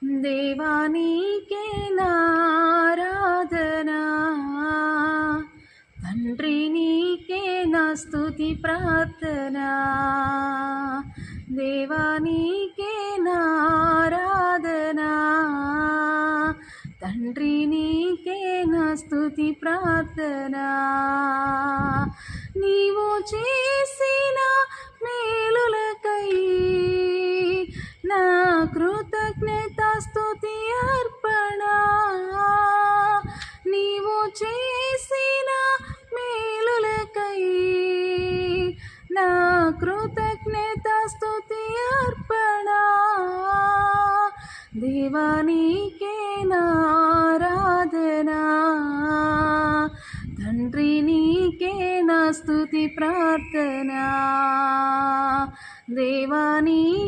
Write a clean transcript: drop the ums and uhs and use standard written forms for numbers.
దేవా నీకే నారాధనా, తండ్రి నీకే నా స్తుతి ప్రార్థనా. దేవా నీకే నారాధనా, తండ్రి నీకే నా స్తుతి ప్రార్థనా. నీవు చేసిన మేలులకై నా కృతజ్ఞత స్తుతి అర్పణ. నీవు చేసిన మేలులకై నా కృతజ్ఞత స్తుతి అర్పణ. దేవా నీకే నారాధనా, తండ్రి నీకే నా స్తుతి ప్రార్థనా. దేవా నీ